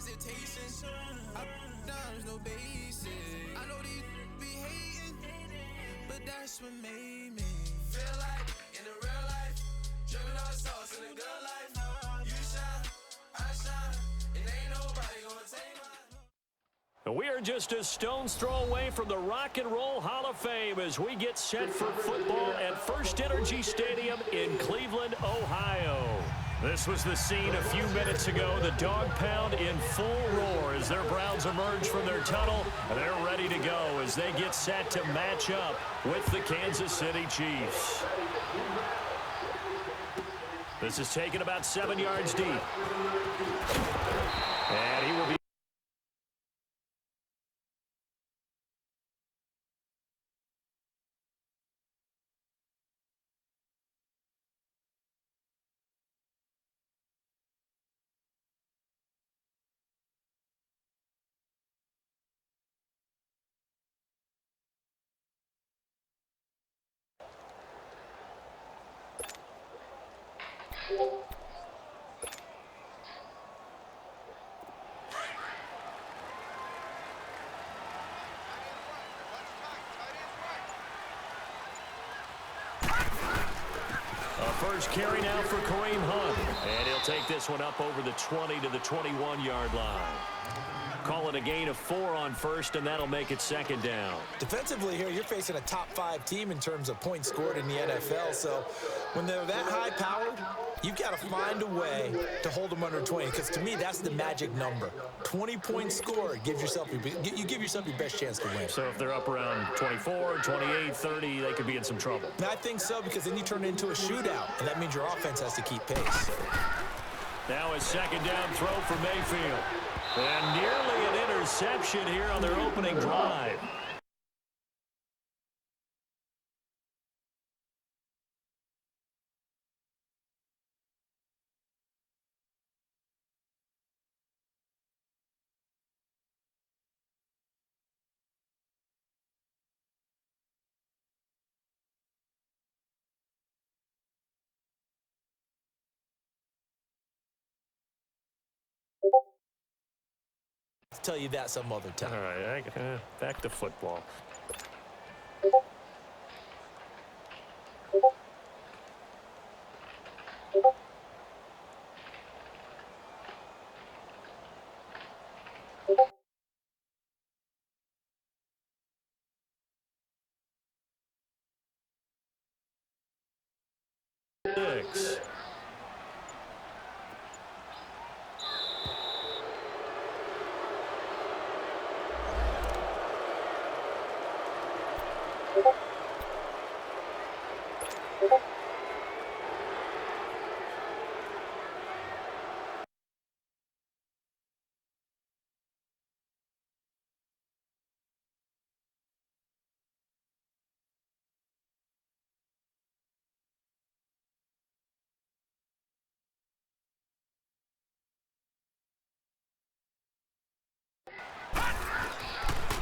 hesitation. There's no basic. I know these be hating, but that's what made me feel like in the real life, dripping all sauce in the good life. You shine, I shine, and ain't nobody gonna take my. We are just a stone's throw away from the Rock and Roll Hall of Fame as we get set for football at First Energy Stadium in Cleveland, Ohio. This was the scene a few minutes ago. The dog pound in full roar as their Browns emerge from their tunnel. They're ready to go as they get set to match up with the Kansas City Chiefs. This is taken about 7 yards deep. And he will be first carry now for Kareem Hunt. And he'll take this one up over the 20 to the 21-yard line. Call it a gain of 4 on first, and that'll make it second down. Defensively here, you're facing a top-5 team in terms of points scored in the NFL. So when they're that high-powered, you've got to find a way to hold them under 20. Because to me, that's the magic number. 20 points scored gives yourself you give yourself your best chance to win. So if they're up around 24, 28, 30, they could be in some trouble. And I think so, because then you turn it into a shootout, and that means your offense has to keep pace. Now a second down throw for Mayfield. And nearly an interception here on their opening drive. I'll tell you that some other time. All right, back to football. Six.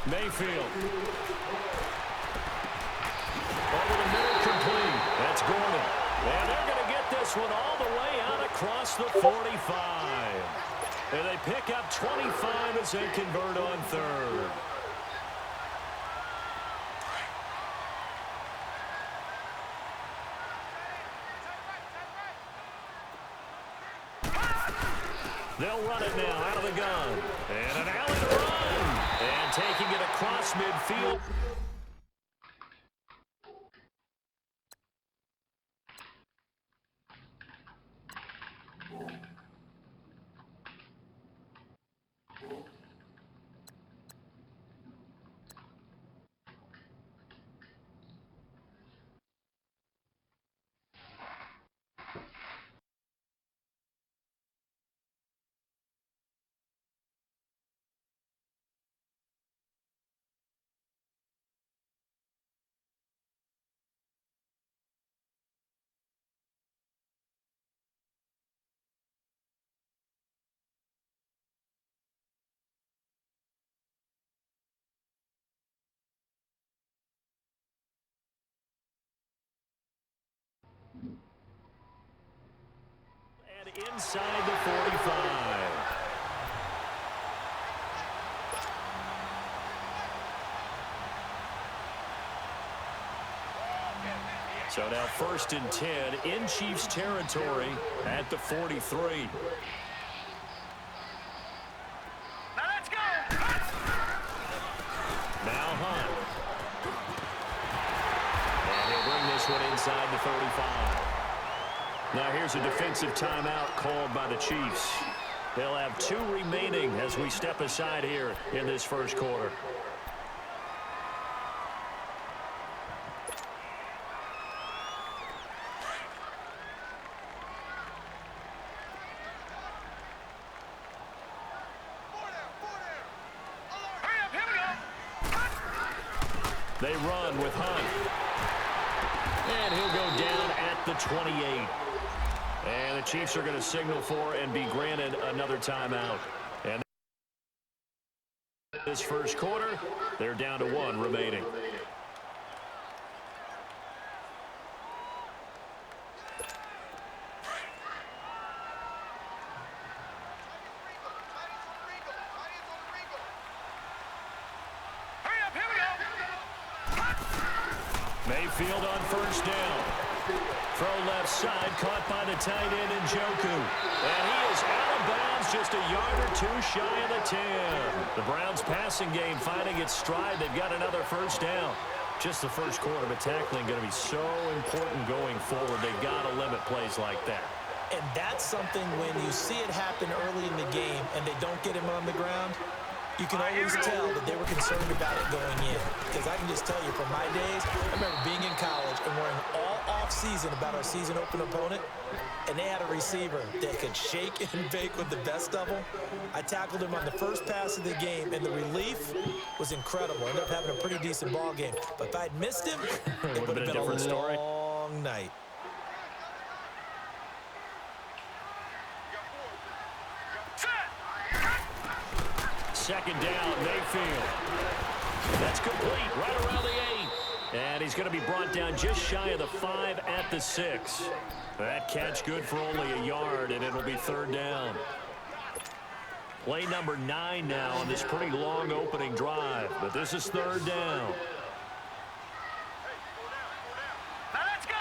Mayfield. Over the middle, complete. That's Gordon. And they're going to get this one all the way out across the 45. And they pick up 25 as they convert on third. They'll run it now out of the gun. And an alley to run. And taking it across midfield. And inside the 45. So now 1st and 10 in Chiefs territory at the 43. Now let's go. Now Hunt. And he'll bring this one inside the 35. Now here's a defensive timeout called by the Chiefs. They'll have 2 remaining as we step aside here in this first quarter. They run with Hunt. And he'll go down at the 28. And the Chiefs are going to signal for and be granted another timeout. And this first quarter, they're down to 1 remaining. Mayfield on 1st down. Throw left side, caught by the tight end Njoku. And he is out of bounds, just a yard or 2 shy of the 10. The Browns passing game finding its stride. They've got another 1st down. Just the first quarter, but tackling going to be so important going forward. They've got to limit plays like that. And that's something when you see it happen early in the game and they don't get him on the ground, you can always tell that they were concerned about it going in. Because I can just tell you from my days, I remember being in college and worrying all off-season about our season open opponent, and they had a receiver that could shake and bake with the best of them. I tackled him on the first pass of the game, and the relief was incredible. I ended up having a pretty decent ball game. But if I'd missed him, it would have been a long night. Second down, Mayfield. That's complete, right around the 8. And he's going to be brought down just shy of the 5 at the 6. That catch good for only a yard, and it'll be 3rd down. Play number 9 now on this pretty long opening drive, but this is 3rd down. Now let's go.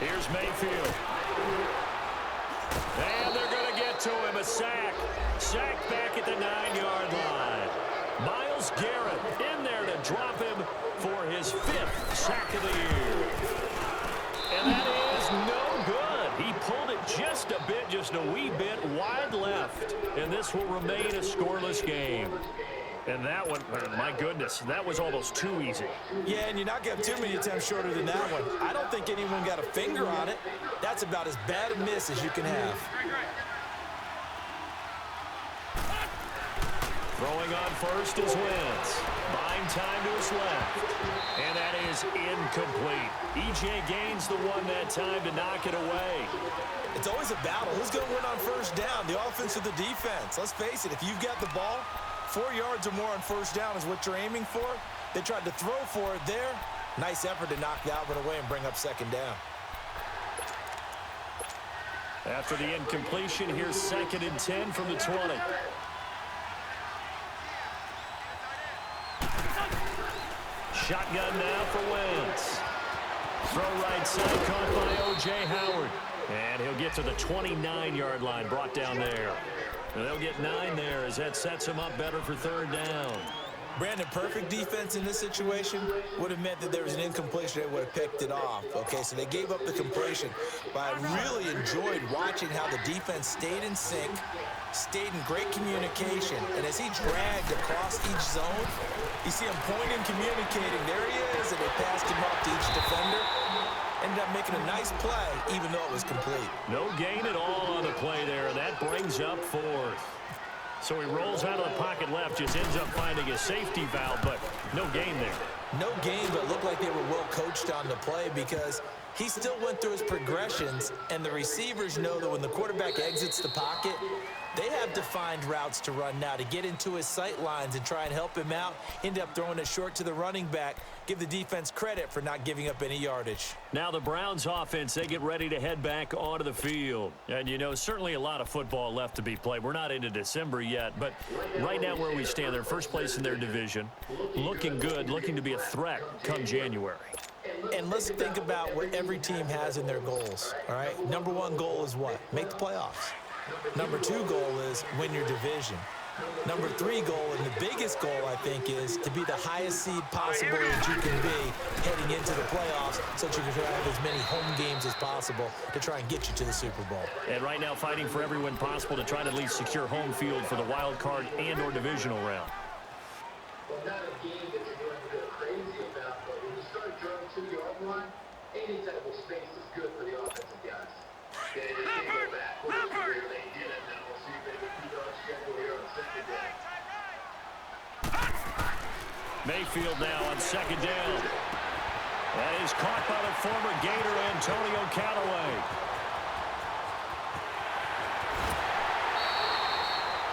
Here's Mayfield. And they're going to get to him, a sack. Sacked back at the 9-yard line. Myles Garrett in there to drop him for his 5th sack of the year. And that is no good. He pulled it just a bit, just a wee bit wide left. And this will remain a scoreless game. And that one, my goodness, that was almost too easy. Yeah, and you're not going to have too many attempts shorter than that one. I don't think anyone got a finger on it. That's about as bad a miss as you can have. Throwing on first is Wentz. Buying time to his left. And that is incomplete. E.J. Gaines the one that time to knock it away. It's always a battle. Who's going to win on 1st down, the offense or the defense? Let's face it, if you've got the ball, 4 yards or more on 1st down is what you're aiming for. They tried to throw for it there. Nice effort to knock that one away and bring up 2nd down. After the incompletion, here's 2nd and 10 from the 20. Shotgun now for Wentz. Throw right side, caught by O.J. Howard. And he'll get to the 29-yard line, brought down there. And they'll get 9 there as that sets him up better for 3rd down. Brandon, perfect defense in this situation would have meant that there was an incompletion. They would have picked it off. Okay, so they gave up the completion. But I really enjoyed watching how the defense stayed in sync, stayed in great communication. And as he dragged across each zone, you see him pointing, communicating. There he is, and they passed him up to each defender. Ended up making a nice play, even though it was complete. No gain at all on the play there, and that brings up 4th. So he rolls out of the pocket left, just ends up finding a safety valve, but no gain there. No gain, but looked like they were well coached on the play because he still went through his progressions, and the receivers know that when the quarterback exits the pocket, they have defined routes to run now to get into his sight lines and try and help him out. End up throwing it short to the running back. Give the defense credit for not giving up any yardage. Now the Browns offense, they get ready to head back onto the field. And, you know, certainly a lot of football left to be played. We're not into December yet, but right now where we stand, they're first place in their division. Looking good, looking to be a threat come January. And let's think about what every team has in their goals, all right? Number one goal is what? Make the playoffs. Number two goal is win your division. Number three goal, and the biggest goal, I think, is to be the highest seed possible that you can be heading into the playoffs so that you can have as many home games as possible to try and get you to the Super Bowl. And right now fighting for every win possible to try to at least secure home field for the wild card and or divisional round. Well, not a game that you're going to go crazy about, but when you start drawing 2-yard line, any type of space is good for the offensive guys. They can't go back. They did it, now we'll see if they can keep on schedule here on second down. Mayfield now on second down. That is caught by the former Gator Antonio Callaway.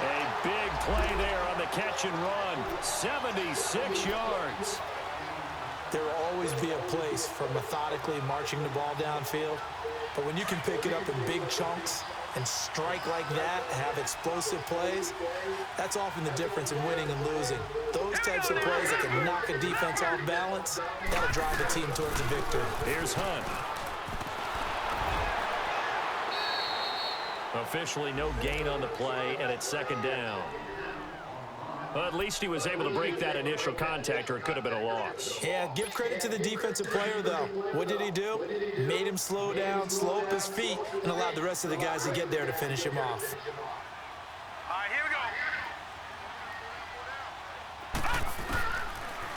A big play there on the catch and run. 76 yards. There will always be a place for methodically marching the ball downfield. But when you can pick it up in big chunks and strike like that, have explosive plays, that's often the difference in winning and losing. Those types of plays that can knock a defense off balance, that'll drive the team towards a victory. Here's Hunt. Officially no gain on the play, and it's second down. Well, at least he was able to break that initial contact, or it could have been a loss. Yeah, give credit to the defensive player, though. What did he do? Made him slow down, slow up his feet, and allowed the rest of the guys to get there to finish him off. All right, here we go.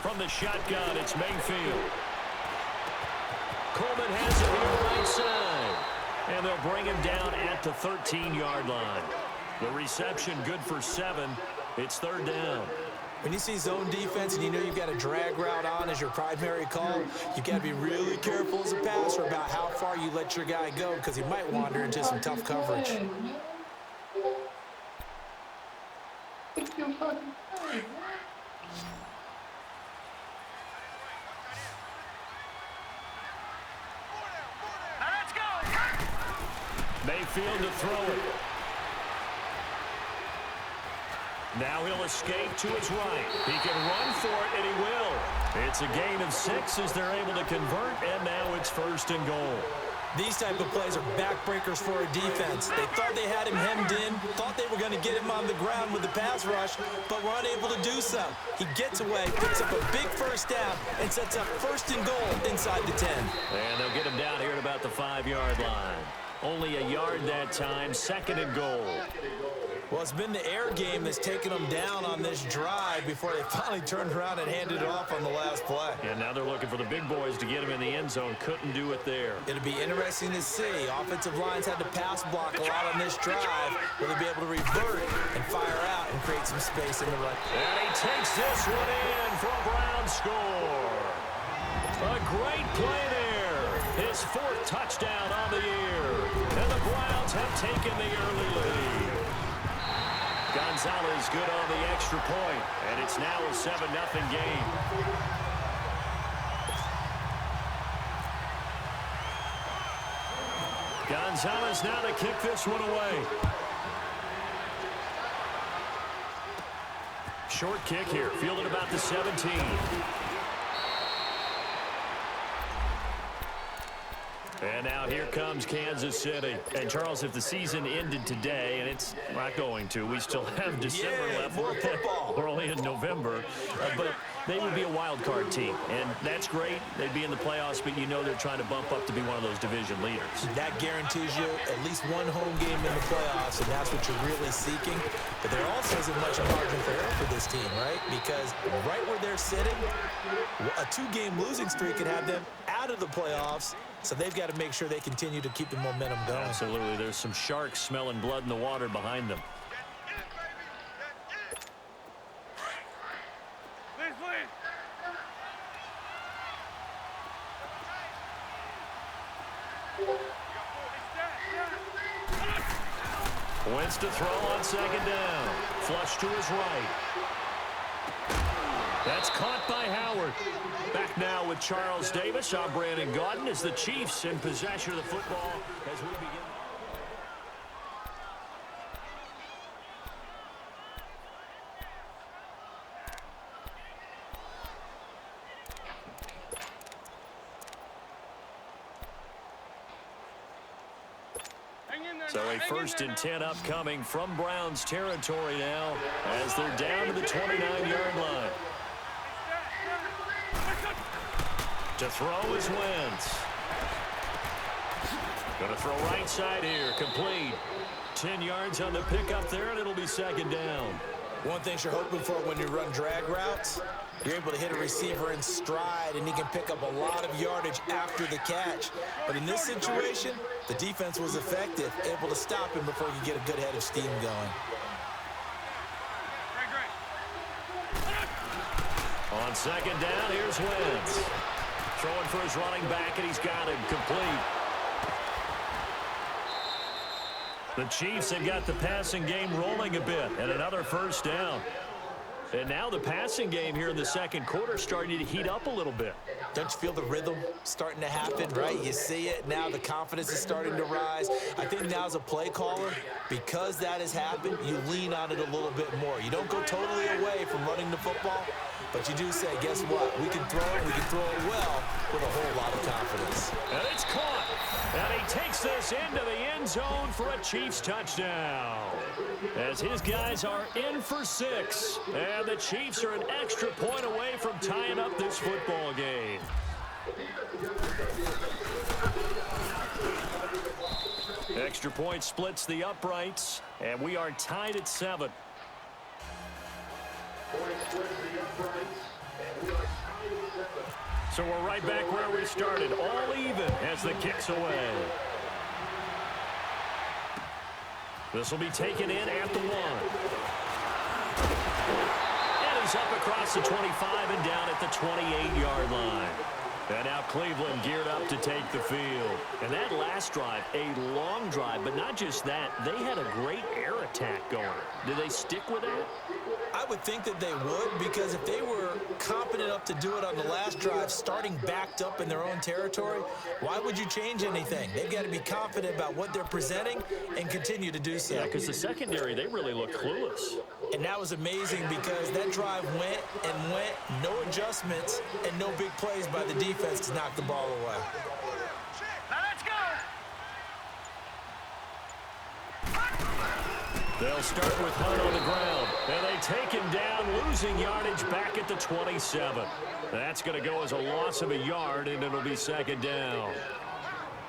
From the shotgun, it's Mayfield. Coleman has it here right side. And they'll bring him down at the 13-yard line. The reception good for 7. It's third down. When you see zone defense and you know you've got a drag route on as your primary call, you've got to be really careful as a passer about how far you let your guy go because he might wander into some tough coverage. Mayfield to throw it. Now he'll escape to his right. He can run for it, and he will. It's a gain of 6 as they're able to convert, and now it's first and goal. These type of plays are backbreakers for a defense. They thought they had him hemmed in, thought they were going to get him on the ground with the pass rush, but were unable to do so. He gets away, picks up a big first down, and sets up first and goal inside the 10. And they'll get him down here at about the 5-yard line. Only a yard that time, second and goal. Well, it's been the air game that's taken them down on this drive before they finally turned around and handed it off on the last play. And now they're looking for the big boys to get him in the end zone. Couldn't do it there. It'll be interesting to see. Offensive lines had to pass block a lot on this drive. Will they be able to revert and fire out and create some space in the run? And he takes this one in for a Brown score. A great play there. His 4th touchdown on the year. And the Browns have taken the early lead. Gonzalez good on the extra point, and it's now a 7-0 game. Gonzalez now to kick this one away. Short kick here, fielded about the 17. And now here comes Kansas City. And, Charles, if the season ended today, and it's not going to, we still have December left. More football. We're only in November. But they would be a wild card team. And that's great. They'd be in the playoffs, but you know they're trying to bump up to be one of those division leaders. That guarantees you at least one home game in the playoffs, and that's what you're really seeking. But there also isn't much margin for error for this team, right? Because right where they're sitting, a 2-game losing streak could have them out of the playoffs. So they've got to make sure they continue to keep the momentum going. Absolutely. There's some sharks smelling blood in the water behind them. Wentz to throw on second down. Flush to his right. That's caught by Howard. Back now with Charles Davis. I'm Brandon Gaudin as the Chiefs in possession of the football as we begin. So a 1st and 10 upcoming from Browns territory now as they're down to the 29-yard line. To throw is Wentz. Going to throw right side here, complete. 10 yards on the pickup there, and it'll be 2nd down. One thing you're hoping for when you run drag routes, you're able to hit a receiver in stride, and he can pick up a lot of yardage after the catch. But in this situation, the defense was effective, able to stop him before he could get a good head of steam going. On 2nd down, here's Wentz. Throwing for his running back, and he's got him complete. The Chiefs have got the passing game rolling a bit, and another 1st down. And now the passing game here in the 2nd quarter starting to heat up a little bit. Don't you feel the rhythm starting to happen, right? You see it. Now the confidence is starting to rise. I think now as a play caller, because that has happened, you lean on it a little bit more. You don't go totally away from running the football, but you do say, guess what? We can throw it. We can throw it well with a whole lot of confidence. And it's caught. And he takes this into the end zone for a Chiefs touchdown. As his guys are in for 6. And the Chiefs are an extra point away from tying up this football game. Extra point splits the uprights. And we are tied at 7. So we're right back where we started, all even as the kick's away. This will be taken in at the 1. And he's up across the 25 and down at the 28-yard line. And now Cleveland geared up to take the field. And that last drive, a long drive, but not just that, they had a great air attack going. Did they stick with that? I would think that they would, because if they were confident enough to do it on the last drive, starting backed up in their own territory, why would you change anything? They've got to be confident about what they're presenting and continue to do so. Yeah, because the secondary, they really looked clueless. And that was amazing because that drive went and went, no adjustments, and no big plays by the defense to knock the ball away. Now let's go. They'll start with Hunt on the ground, and they take him down, losing yardage back at the 27. That's going to go as a loss of a yard, and it'll be 2nd down.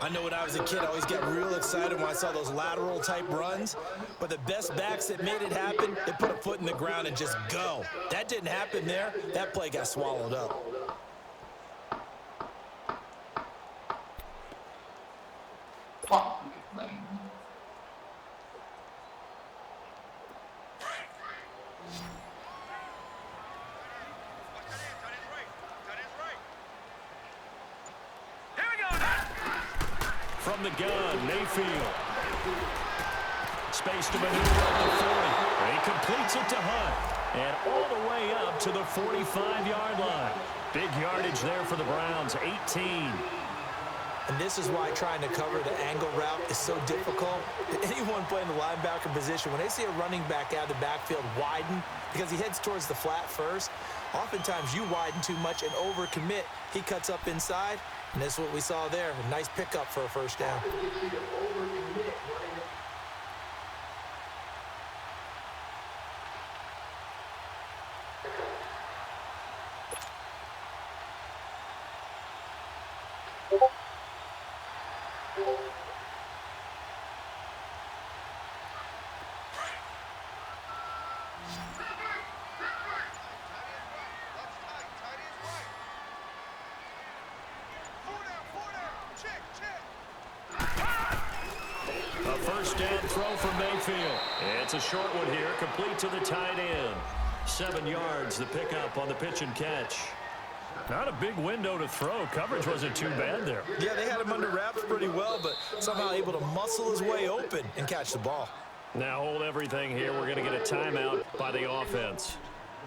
I know when I was a kid, I always got real excited when I saw those lateral-type runs. But the best backs that made it happen, they put a foot in the ground and just go. That didn't happen there. That play got swallowed up. From the gun, Mayfield. Space to maneuver up the 40. And he completes it to Hunt. And all the way up to the 45-yard line. Big yardage there for the Browns, 18. And this is why trying to cover the angle route is so difficult. Anyone playing the linebacker position, when they see a running back out of the backfield widen, because he heads towards the flat first, oftentimes you widen too much and overcommit. He cuts up inside, and that's what we saw there. A nice pickup for a 1st down. A 1st down throw from Mayfield. It's a short one here, complete to the tight end. 7 yards, the pickup on the pitch and catch. Not a big window to throw. Coverage wasn't too bad there. Yeah, they had him under wraps pretty well, but somehow able to muscle his way open and catch the ball. Now hold everything here. We're going to get a timeout by the offense.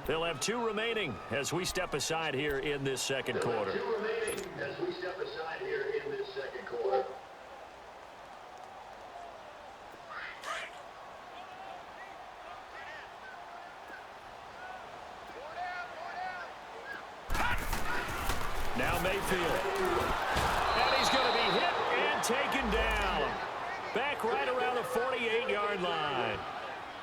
They'll have 2 remaining as we step aside here in this 2nd quarter. Now Mayfield. And he's going to be hit and taken down. Back right around the 48-yard line.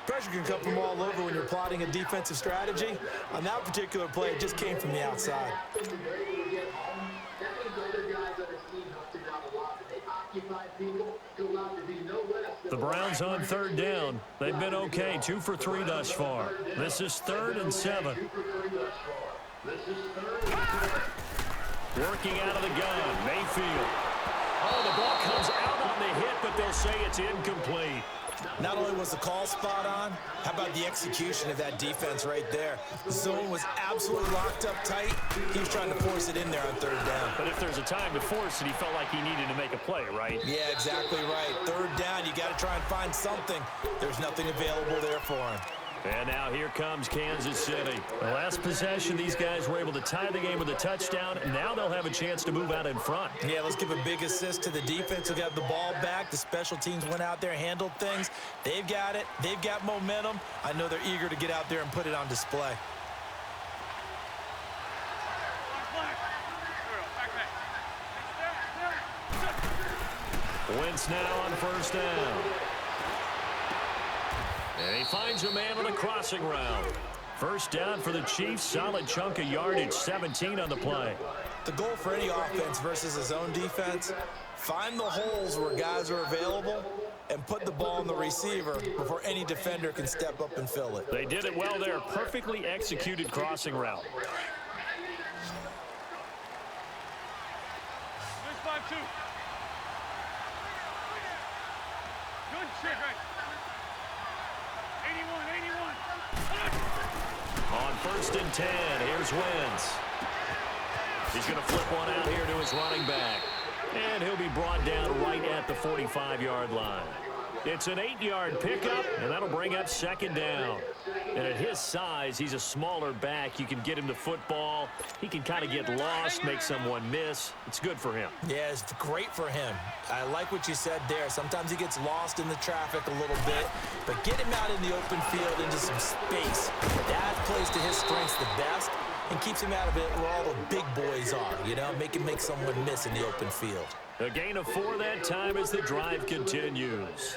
Pressure can come from all over when you're plotting a defensive strategy. On that particular play, it just came from the outside. The Browns on third down. They've been okay, 2 for 3 thus far. This is 3rd and 7. Working out of the gun, Mayfield. Oh, the ball comes out on the hit, but they'll say it's incomplete. Not only was the call spot on, how about the execution of that defense right there? The zone was absolutely locked up tight. He was trying to force it in there on third down. But if there's a time to force it, he felt like he needed to make a play, right? Yeah, exactly right. Third down, you got to try and find something. There's nothing available there for him. And now here comes Kansas City. The last possession, these guys were able to tie the game with a touchdown. Now they'll have a chance to move out in front. Yeah, let's give a big assist to the defense who got the ball back. The special teams went out there, handled things. They've got it. They've got momentum. I know they're eager to get out there and put it on display. Wentz now on first down. And he finds a man on a crossing route. First down for the Chiefs. Solid chunk of yardage, 17 on the play. The goal for any offense versus his own defense, find the holes where guys are available and put the ball on the receiver before any defender can step up and fill it. They did it well there. Perfectly executed crossing route. Good shit, right? 81. On first and 10, here's Wentz. He's going to flip one out here to his running back. And he'll be brought down right at the 45-yard line. It's an 8-yard pickup, and that'll bring up second down. And at his size, he's a smaller back. You can get him the football. He can kind of get lost, make someone miss. It's good for him. Yeah, it's great for him. I like what you said there. Sometimes he gets lost in the traffic a little bit, but get him out in the open field into some space. That plays to his strengths the best and keeps him out of it where all the big boys are, you know, make someone miss in the open field. A gain of 4 that time as the drive continues.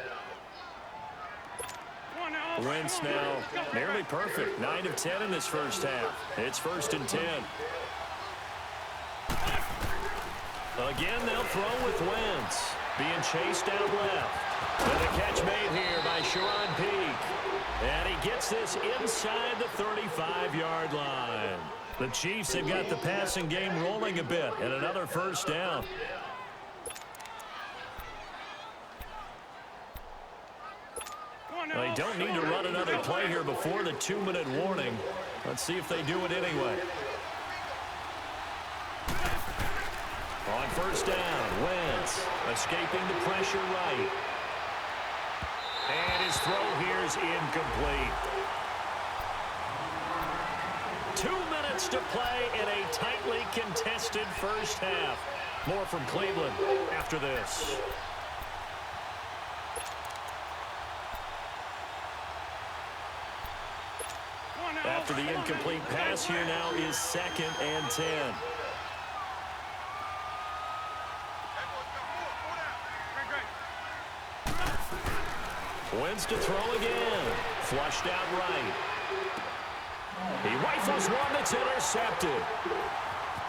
Wentz now nearly perfect. 9 of 10 in this first half. It's first and 10. Again, they'll throw with Wentz. Being chased out left. And the catch made here by Sharon Peak. And he gets this inside the 35-yard line. The Chiefs have got the passing game rolling a bit. And another first down. They don't need to run another play here before the 2-minute warning. Let's see if they do it anyway. On first down, Wentz escaping the pressure right. And his throw here is incomplete. 2 minutes to play in a tightly contested first half. More from Cleveland after this. After the incomplete pass, here now is second and 10. Wentz to throw again. Flushed out right. He rifles one that's intercepted.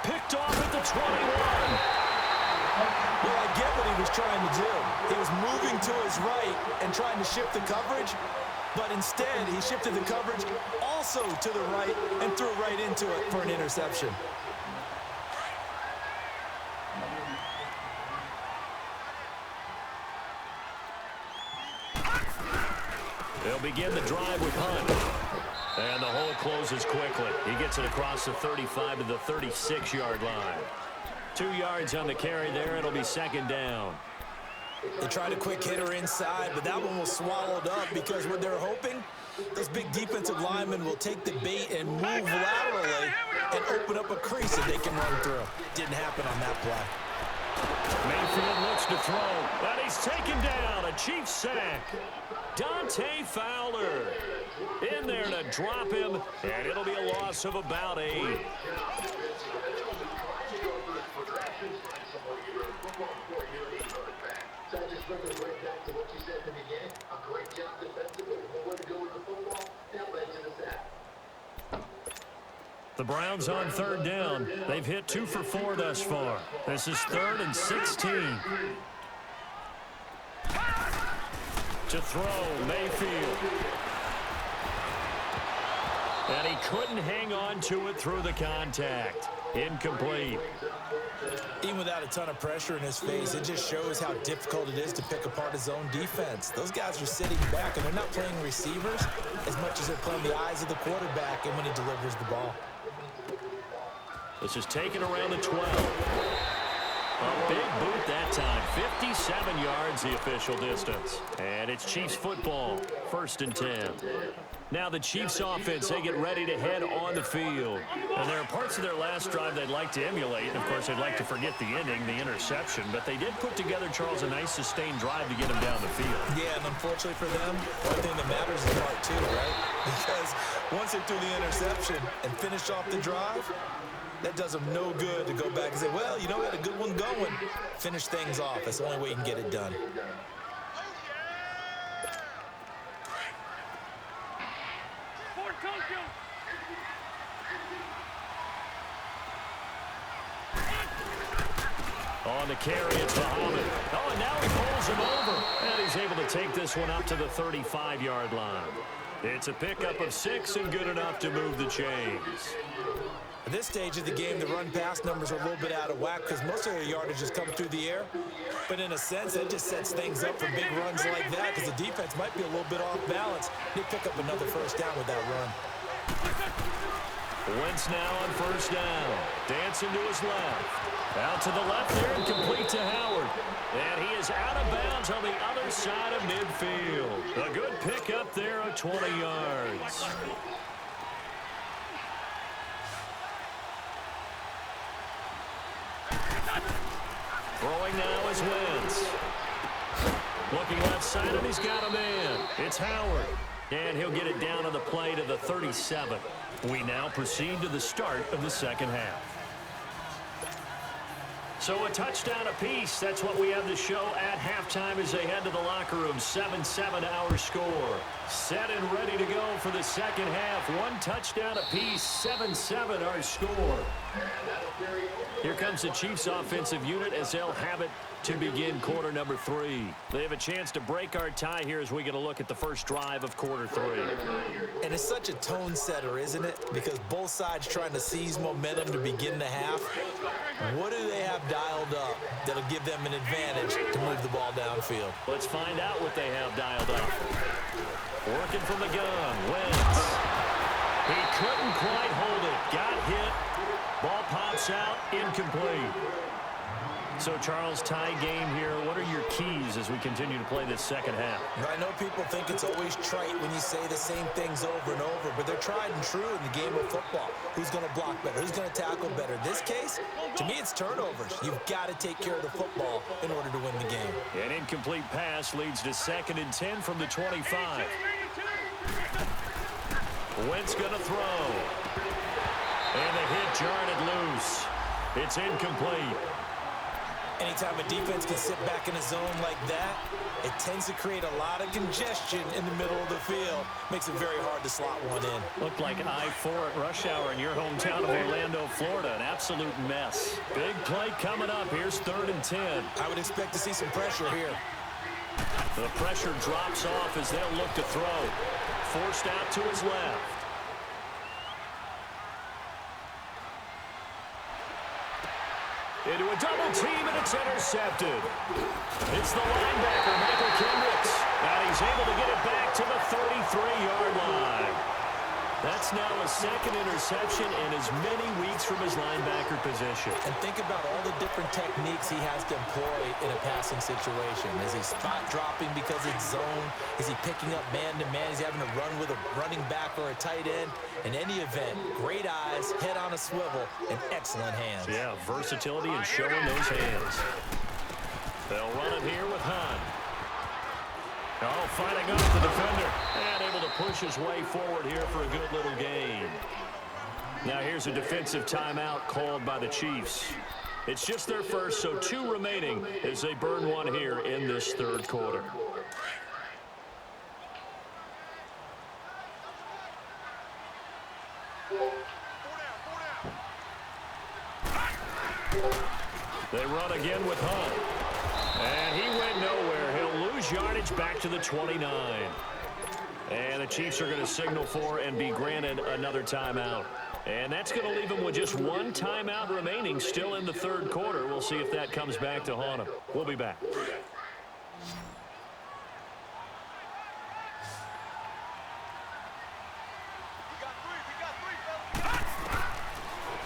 Picked off at the 21. Well, I get what he was trying to do. He was moving to his right and trying to shift the coverage. But instead, he shifted the coverage also to the right and threw right into it for an interception. They'll begin the drive with Hunt. And the hole closes quickly. He gets it across the 35 to the 36-yard line. 2 yards on the carry there. It'll be second down. They tried a quick hitter inside, but that one was swallowed up because what they're hoping, those big defensive linemen will take the bait and move laterally and open up a crease that they can run through. Didn't happen on that play. Mayfield looks to throw, and he's taken down. A Chiefs sack. Dante Fowler in there to drop him, and it'll be a loss of about 8. So I just remember right back to what you said in the beginning, a great job defensively. Nowhere to go with the football. That led to the sack. The Browns on third down. They've hit 2 for 4 thus far. This is 3rd and 16. To throw, Mayfield. And he couldn't hang on to it through the contact. Incomplete. Even without a ton of pressure in his face, it just shows how difficult it is to pick apart his own defense. Those guys are sitting back, and they're not playing receivers as much as they're playing the eyes of the quarterback and when he delivers the ball. This is taken around the 12. A big boot that time. 57 yards the official distance. And it's Chiefs football. 1st and 10. Now the Chiefs offense, they get ready to head on the field. And there are parts of their last drive they'd like to emulate. And, of course, they'd like to forget the ending, the interception. But they did put together, Charles, a nice sustained drive to get him down the field. Yeah, and unfortunately for them, one thing that matters is part 2, right? Because once they threw the interception and finished off the drive, that does them no good to go back and say, well, you know, we had a good one going. Finish things off. That's the only way you can get it done. On the carry, it's Muhammad. Oh, and now he pulls him over. And he's able to take this one up to the 35-yard line. It's a pickup of 6 and good enough to move the chains. At this stage of the game, the run-pass numbers are a little bit out of whack because most of their yardage has come through the air. But in a sense, that just sets things up for big runs like that because the defense might be a little bit off balance. They pick up another first down with that run. Wentz now on first down. Dancing to his left. Out to the left there and complete to Howard. And he is out of bounds on the other side of midfield. A good pickup there of 20 yards. Throwing now is Wentz. Looking left side, and he's got a man. It's Howard. And he'll get it down on the play to the 37. We now proceed to the start of the second half. So a touchdown apiece. That's what we have to show at halftime as they head to the locker room. 7-7 our score. Set and ready to go for the second half. 1 touchdown apiece. 7-7 our score. Here comes the Chiefs offensive unit as they'll have it to begin quarter number 3. They have a chance to break our tie here as we get a look at the first drive of quarter 3. And it's such a tone setter, isn't it? Because both sides trying to seize momentum to begin the half. What do they have dialed up that'll give them an advantage to move the ball downfield? Let's find out what they have dialed up. Working from the gun, Wentz. He couldn't quite hold it. Got hit. Ball pops out, incomplete. So, Charles, tie game here. What are your keys as we continue to play this second half? I know people think it's always trite when you say the same things over and over, but they're tried and true in the game of football. Who's going to block better? Who's going to tackle better? In this case, to me, it's turnovers. You've got to take care of the football in order to win the game. An incomplete pass leads to 2nd and 10 from the 25. Wentz going to throw. And the hit jarred it loose. It's incomplete. Anytime a defense can sit back in a zone like that, it tends to create a lot of congestion in the middle of the field. Makes it very hard to slot one in. Looked like an I-4 at rush hour in your hometown of Orlando, Florida. An absolute mess. Big play coming up. Here's 3rd and 10. I would expect to see some pressure here. The pressure drops off as they'll look to throw. Forced out to his left. Into a double team, and it's intercepted. It's the linebacker, Michael Kendricks. And he's able to get it back to the 33-yard line. That's now a 2nd interception in as many weeks from his linebacker position. And think about all the different techniques he has to employ in a passing situation. Is he spot dropping because it's zone? Is he picking up man-to-man? Is he having to run with a running back or a tight end? In any event, great eyes, head on a swivel, and excellent hands. Yeah, versatility and showing those hands. They'll run it here with Hunt. Oh, fighting off the defender and able to push his way forward here for a good little gain. Now here's a defensive timeout called by the Chiefs. It's just their first, so 2 remaining as they burn one here in this 3rd quarter. They run again with Hunt. And he went nowhere. He'll lose yardage back to the 29. And the Chiefs are going to signal for and be granted another timeout. And that's going to leave them with just one timeout remaining still in the third quarter. We'll see if that comes back to haunt them. We'll be back.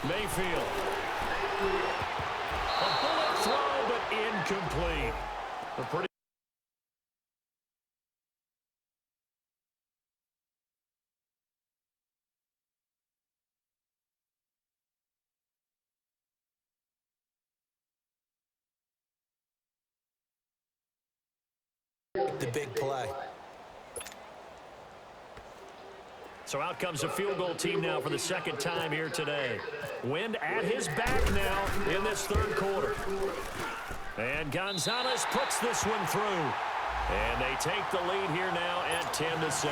Mayfield. A bullet throw, but incomplete. A pretty The big play. So out comes a field goal team now for the second time here today. Wind at his back now in this third quarter. And Gonzalez puts this one through. And they take the lead here now at 10-7.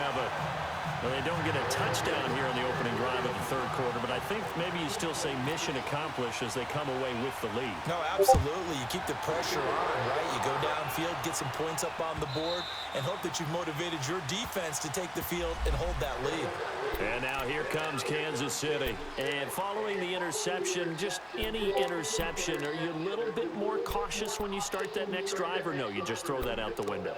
Well, they don't get a touchdown here in the opening drive of the third quarter, but I think maybe you still say mission accomplished as they come away with the lead. No, absolutely. You keep the pressure on, right? You go downfield, get some points up on the board, and hope that you've motivated your defense to take the field and hold that lead. And now here comes Kansas City. And following the interception, just any interception, are you a little bit more cautious when you start that next drive, or no, you just throw that out the window?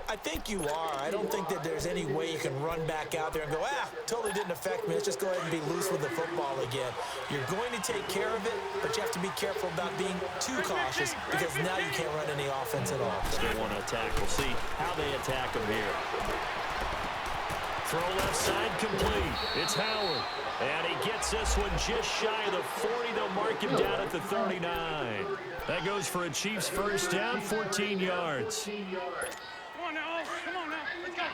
I think you are. I don't think that there's any way you can run back out there and go, totally didn't affect me. Let's just go ahead and be loose with the football again. You're going to take care of it, but you have to be careful about being too cautious because now you can't run any offense at all. Still want to attack. We'll see how they attack them here. Throw left side complete. It's Howard. And he gets this one just shy of the 40. They'll mark him down at the 39. That goes for a Chiefs first down, 14 yards. Come on now, come on now, let's go.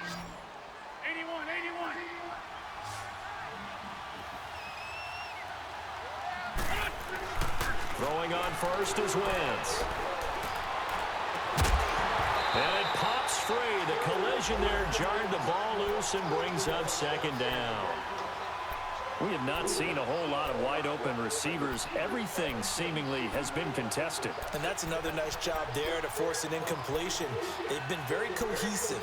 81, 81. Throwing on first is Wentz. And it pops free. The collision there jarred the ball loose and brings up second down. We have not seen a whole lot of wide-open receivers. Everything seemingly has been contested. And that's another nice job there to force an incompletion. They've been very cohesive,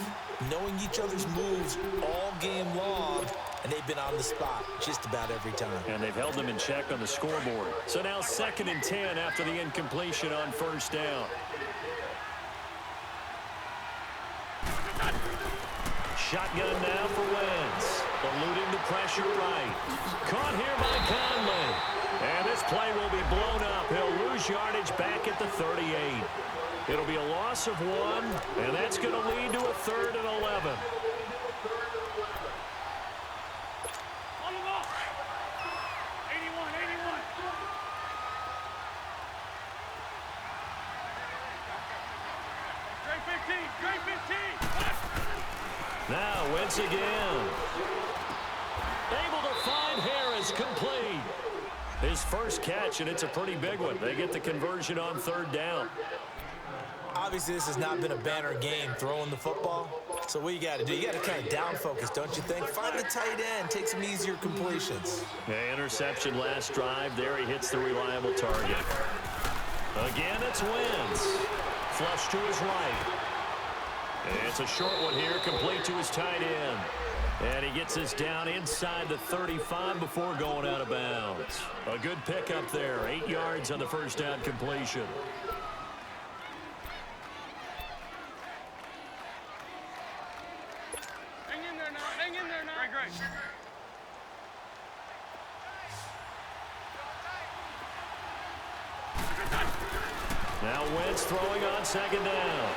knowing each other's moves all game long, and they've been on the spot just about every time. And they've held them in check on the scoreboard. So now 2nd and 10 after the incompletion on first down. Shotgun now for Wentz. Eluding the pressure right. Caught here by Conley. And this play will be blown up. He'll lose yardage back at the 38. It'll be a loss of 1, and that's going to lead to a 3rd and 11. On the ball. 81, 81. Great 15, great 15. Now Wentz again. Able to find Harris, complete. His first catch, and it's a pretty big one. They get the conversion on 3rd down. Obviously, this has not been a banner game throwing the football. So what you got to do, you got to kind of down focus, don't you think? Find the tight end, take some easier completions. Yeah, interception last drive. There he hits the reliable target. Again, it's Wentz. Flush to his right. And it's a short one here, complete to his tight end. And he gets this down inside the 35 before going out of bounds. A good pickup there, 8 yards on the first down completion. Hang in there now, hang in there now. Great, great. Now Wentz throwing on 2nd down.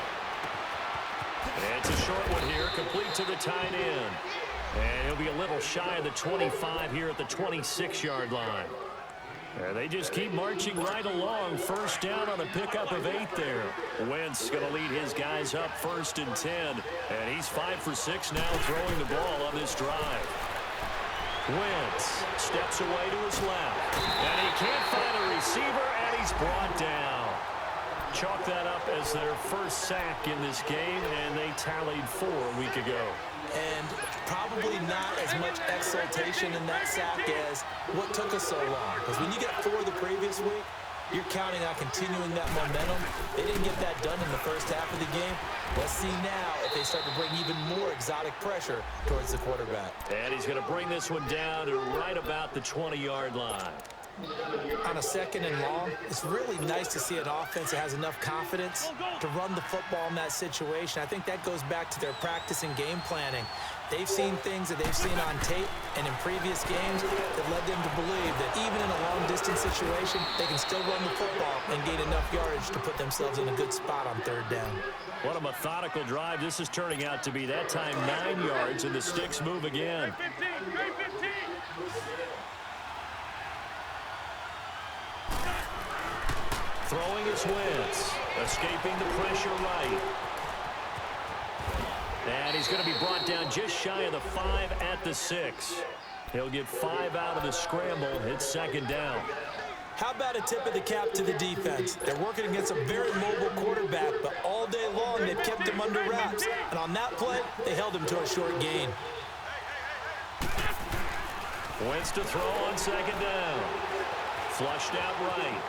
And it's a short one here, complete to the tight end. And he'll be a little shy of the 25 here at the 26-yard line. And they just keep marching right along. First down on a pickup of 8 there. Wentz going to lead his guys up 1st and 10. And he's 5 for 6 now throwing the ball on this drive. Wentz steps away to his left. And he can't find a receiver, and he's brought down. Chalk that up as their first sack in this game, and they tallied 4 a week ago. And probably not as much exultation in that sack as what took us so long. Because when you get 4 the previous week, you're counting on continuing that momentum. They didn't get that done in the first half of the game. Let's see now if they start to bring even more exotic pressure towards the quarterback. And he's going to bring this one down to right about the 20-yard line. On a 2nd and long, it's really nice to see an offense that has enough confidence to run the football in that situation. I think that goes back to their practice and game planning. They've seen things that they've seen on tape and in previous games that led them to believe that even in a long-distance situation, they can still run the football and gain enough yardage to put themselves in a good spot on 3rd down. What a methodical drive this is turning out to be. That time 9 yards, and the sticks move again. Throwing his Wentz, escaping the pressure right. And he's going to be brought down just shy of the 5 at the 6. He'll get 5 out of the scramble. It's 2nd down. How about a tip of the cap to the defense? They're working against a very mobile quarterback, but all day long they've kept him under wraps. And on that play, they held him to a short gain. Wentz to throw on 2nd down. Flushed out right.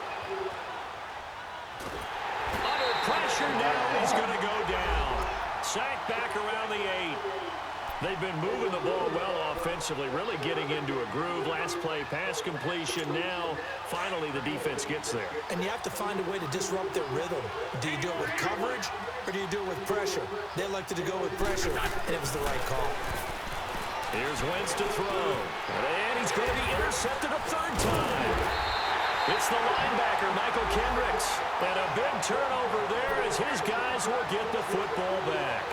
Under pressure now, he's going to go down. Sacked back around the 8. They've been moving the ball well offensively, really getting into a groove. Last play, pass completion. Now, finally, the defense gets there. And you have to find a way to disrupt their rhythm. Do you do it with coverage, or do you do it with pressure? They elected to go with pressure, and it was the right call. Here's Wentz to throw. And he's going to be intercepted a 3rd time. It's the linebacker, Michael Kendricks. And a big turnover there as his guys will get the football back.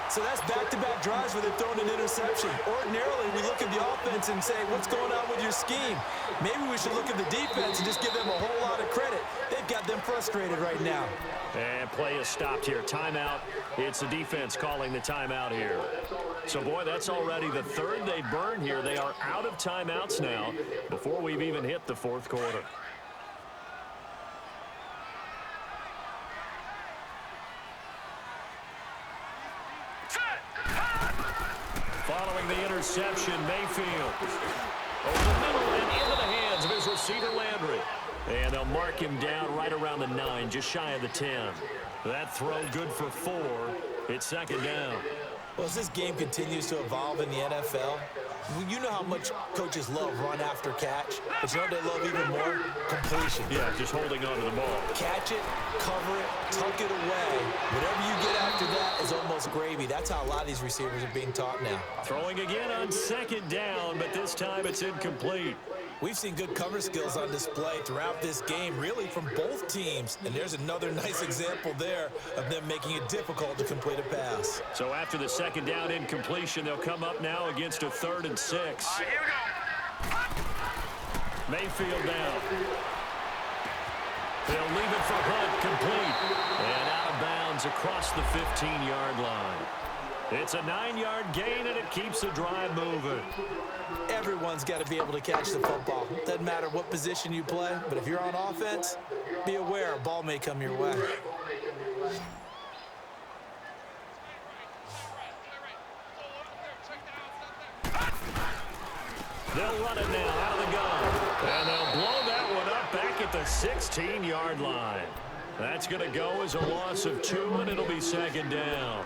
So that's back-to-back drives where they've thrown an interception. Ordinarily, we look at the offense and say, what's going on with your scheme? Maybe we should look at the defense and just give them a whole lot of credit. They've got them frustrated right now. And play is stopped here. Timeout. It's the defense calling the timeout here. So, boy, that's already the 3rd they burn here. They are out of timeouts now before we've even hit the 4th quarter. Following the interception, Mayfield over the middle and into the hands of his receiver, Landry. And they'll mark him down right around the 9, just shy of the 10. That throw good for 4. It's 2nd down. Well, as this game continues to evolve in the NFL, you know how much coaches love run after catch, but you know what they love even more? Completion. Yeah, just holding on to the ball. Catch it, cover it, tuck it away. Whatever you get after that is almost gravy. That's how a lot of these receivers are being taught now. Throwing again on 2nd down, but this time it's incomplete. We've seen good cover skills on display throughout this game, really from both teams. And there's another nice example there of them making it difficult to complete a pass. So after the 2nd down incompletion, they'll come up now against a 3rd and 6. Here we go. Mayfield down. They'll leave it for Hunt, complete. And out of bounds across the 15-yard line. It's a 9-yard gain, and it keeps the drive moving. Everyone's got to be able to catch the football. Doesn't matter what position you play, but if you're on offense, be aware a ball may come your way. They'll run it now out of the gun. And they'll blow that one up back at the 16-yard line. That's going to go as a loss of 2, and it'll be 2nd down.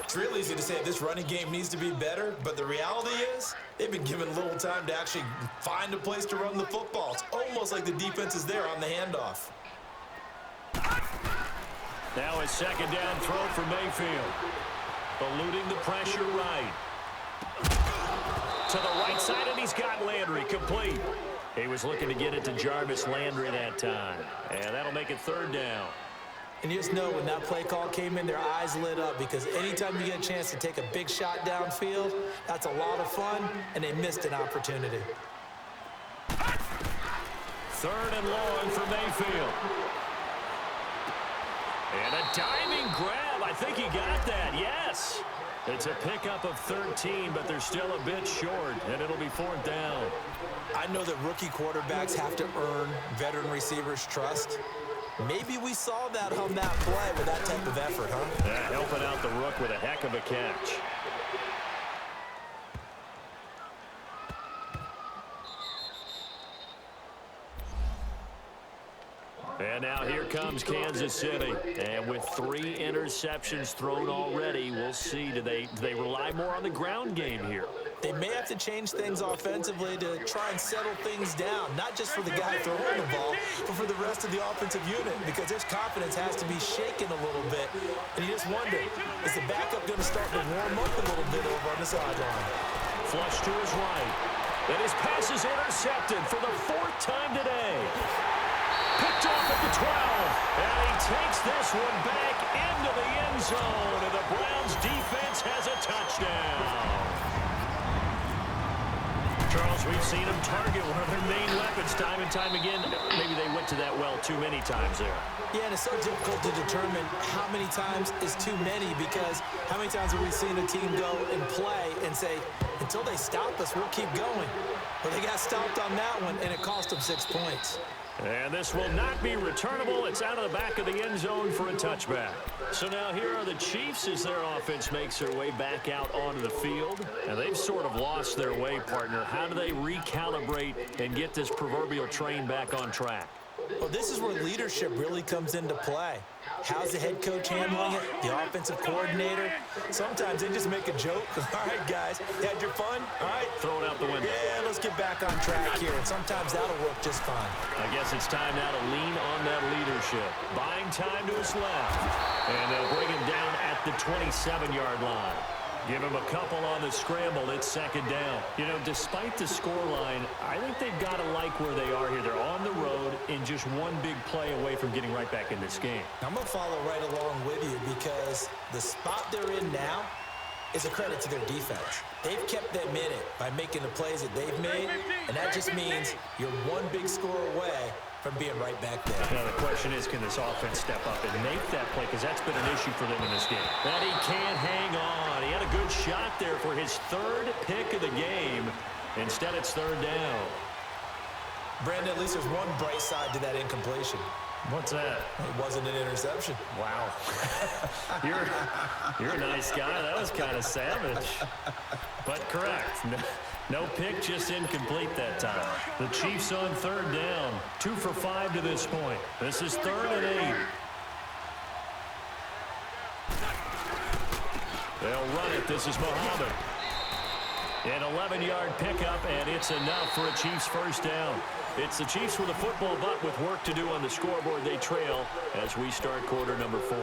It's real easy to say this running game needs to be better, but the reality is they've been given little time to actually find a place to run the football. It's almost like the defense is there on the handoff. Now a 2nd down throw for Mayfield. Eluding the pressure right. To the right side, and he's got Landry complete. He was looking to get it to Jarvis Landry that time. And that'll make it 3rd down. And you just know when that play call came in, their eyes lit up because anytime you get a chance to take a big shot downfield, that's a lot of fun, and they missed an opportunity. 3rd and long for Mayfield. And a diving grab. I think he got that, yes. It's a pickup of 13, but they're still a bit short, and it'll be 4th down. I know that rookie quarterbacks have to earn veteran receivers' trust. Maybe we saw that on that play with that type of effort, huh? Helping out the rook with a heck of a catch. And now here comes Kansas City. And with 3 interceptions thrown already, we'll see. Do they rely more on the ground game here? They may have to change things offensively to try and settle things down, not just for the guy throwing the ball, but for the rest of the offensive unit, because his confidence has to be shaken a little bit. And you just wonder, is the backup going to start to warm up a little bit over on the sideline? Flush to his right. And his pass is intercepted for the 4th time today. Picked off at the 12, and he takes this one back into the end zone, and the Browns defense has a touchdown. Charles, we've seen him target one of their main weapons time and time again. Maybe they went to that well too many times there. Yeah, and it's so difficult to determine how many times is too many, because how many times have we seen a team go and play and say, until they stop us, we'll keep going. But they got stopped on that one, and it cost them 6 points. And this will not be returnable. It's out of the back of the end zone for a touchback. So now here are the Chiefs as their offense makes their way back out onto the field. And they've sort of lost their way, partner. How do they recalibrate and get this proverbial train back on track? Well, this is where leadership really comes into play. How's the head coach handling it? The offensive coordinator? Sometimes they just make a joke. All right, guys, you had your fun? All right. Throw it out the window. Yeah, let's get back on track here. And sometimes that'll work just fine. I guess it's time now to lean on that leadership. Buying time to his left. And they'll bring him down at the 27-yard line. Give him a couple on the scramble. It's 2nd down. You know, despite the scoreline, I think they've got to like where they are here. They're on the road and just one big play away from getting right back in this game. I'm going to follow right along with you, because the spot they're in now is a credit to their defense. They've kept them in it by making the plays that they've made, and that just means you're one big score away from being right back there. Now, the question is, can this offense step up and make that play? Because that's been an issue for them in this game. That he can't hang on. He had a good shot there for his 3rd pick of the game. Instead, it's 3rd down. Brandon, at least there's one bright side to that incompletion. What's that? It wasn't an interception. Wow. You're a nice guy. That was kind of savage. But correct. No pick, just incomplete that time. The Chiefs on 3rd down. 2 for 5 to this point. This is 3rd and 8. They'll run it. This is Muhammad. An 11-yard pickup, and it's enough for a Chiefs 1st down. It's the Chiefs with a football, but with work to do on the scoreboard. They trail as we start quarter number 4.